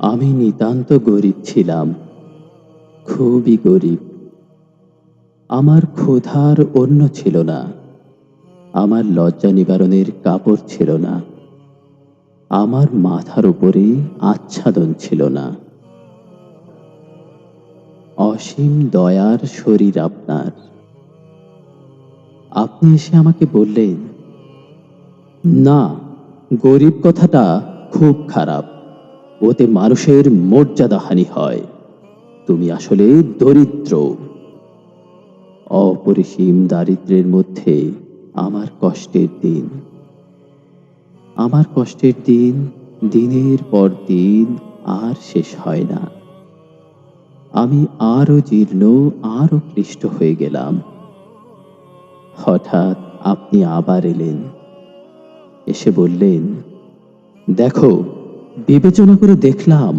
আমি নিতান্ত গরিব ছিলাম, খুবই গরিব। আমার ক্ষুধার অন্ন ছিল না, আমার লজ্জা নিবারণের কাপড় ছিল না, আমার মাথার উপরে আচ্ছাদন ছিল না। অসীম দয়ার শরীর আপনার। আপনি এসে আমাকে বললেন, না, গরিব কথাটা খুব খারাপ, ওতে মানুষের মর্যাদাহানি হয়। তুমি আসলে দরিদ্র। অপরিসীম দারিদ্র্যের মধ্যে আমার কষ্টের দিন, আমার কষ্টের দিন দিনের পর দিন আর শেষ হয় না। আমি আরো জীর্ণ, আরো ক্লিষ্ট হয়ে গেলাম। হঠাৎ আপনি আবার এলেন, এসে বললেন, দেখো, বিবেচনা করে দেখলাম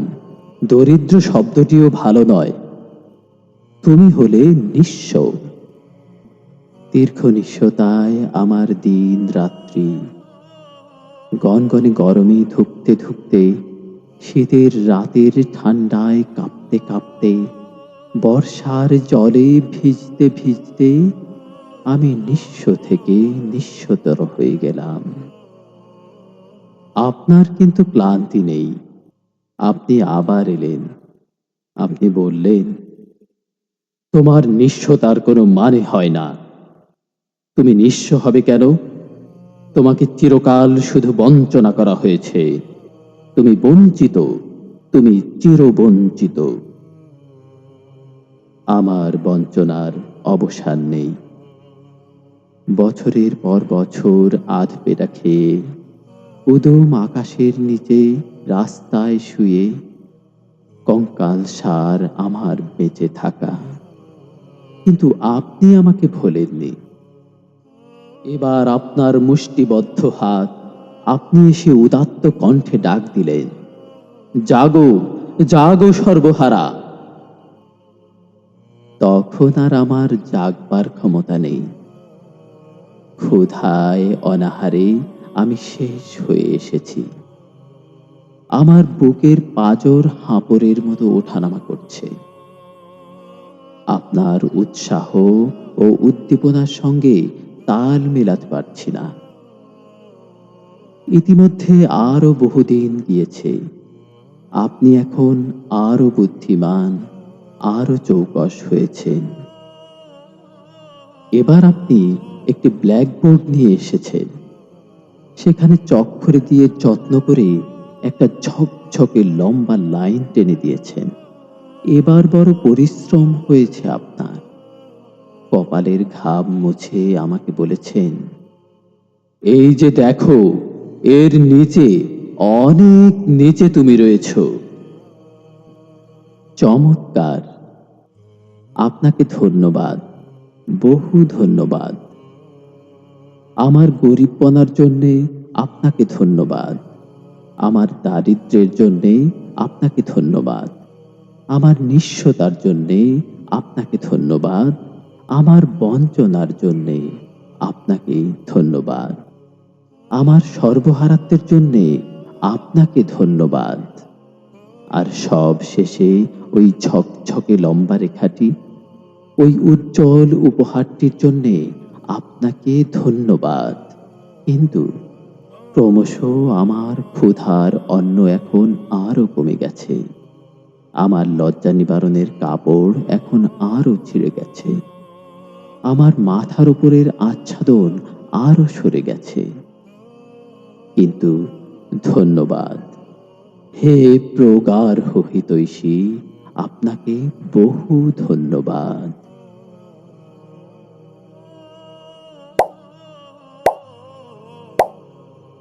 দরিদ্র শব্দটিও ভালো নয়। তুমি হলে নিঃস্ব। দীর্ঘ নিঃস্বতায় আমার দিন রাত্রি, গনগনে গরমে ধুঁকতে ধুঁকতে, শীতের রাতের ঠান্ডায় কাঁপতে কাঁপতে, বর্ষার জলে ভিজতে ভিজতে আমি নিঃস্ব থেকে নিঃস্বতর হয়ে গেলাম। আপনার কিন্তু ক্লান্তি নেই। আপনি আবার এলেন। আপনি বললেন, তোমার নিঃস্বতার কোনো মানে হয় না। তুমি নিঃস্ব হবে কেন? তোমাকে চিরকাল শুধু বঞ্চনা করা হয়েছে। তুমি বঞ্চিত, তুমি চিরবঞ্চিত। আমার বঞ্চনার অবসান নেই। বছরের পর বছর আধ পেটা খেয়ে, উদম আকাশের নিচে রাস্তায় শুয়ে কঙ্কাল সার আমার বেঁচে থাকা। কিন্তু আপনি আমাকে ভোলেননি। এবার আপনার মুষ্টিবদ্ধ হাত, আপনি এসে উদাত্ত কণ্ঠে ডাক দিলেন, জাগো, জাগো সর্বহারা। তখন আর আমার জাগবার ক্ষমতা নেই। ক্ষুধায় অনাহারে আমি শেষ হয়ে এসেছি। আমার বুকের পাঁজর হাঁপড়ের মতো ওঠানামা করছে। আপনার উৎসাহ ও উদ্দীপনার সঙ্গে তাল মেলাতে পারছি না। ইতিমধ্যে আরো বহুদিন গিয়েছে। আপনি এখন আরো বুদ্ধিমান, আরো চৌকস হয়েছেন। এবার আপনি একটি ব্ল্যাকবোর্ড নিয়ে এসেছেন। সেখানে চকখড়ি দিয়ে যত্ন করে একটা ঝকঝকে লম্বা লাইন টেনে দিয়েছেন। এবার বড় পরিশ্রম হয়েছে আপনার। কপালের ঘাম মুছে আমাকে বলেছেন, এই যে দেখো, এর নিচে, অনেক নিচে তুমি রয়েছ। চমৎকার। আপনাকে ধন্যবাদ, বহু ধন্যবাদ। আমার গরিবপনার জন্যে আপনাকে ধন্যবাদ, আমার দারিদ্র্যের জন্যে আপনাকে ধন্যবাদ, আমার নিঃস্বতার জন্যে আপনাকে ধন্যবাদ, আমার বঞ্চনার জন্যে আপনাকে ধন্যবাদ, আমার সর্বহারাত্বের জন্যে আপনাকে ধন্যবাদ। আর সব শেষে ওই ঝকঝকে লম্বা রেখাটি, ওই উজ্জ্বল উপহারটির জন্যে আপনাকে ধন্যবাদ। কিন্তু ক্রমশ আমার ক্ষুধার অন্ন এখন আরো কমে গেছে। আমার লজ্জা নিবারণের কাপড় এখন আরো ছিঁড়ে গেছে। আমার মাথার উপরের আচ্ছাদন আরো সরে গেছে। কিন্তু ধন্যবাদ, হে প্রগাঢ় হিতৈষী, আপনাকে বহু ধন্যবাদ।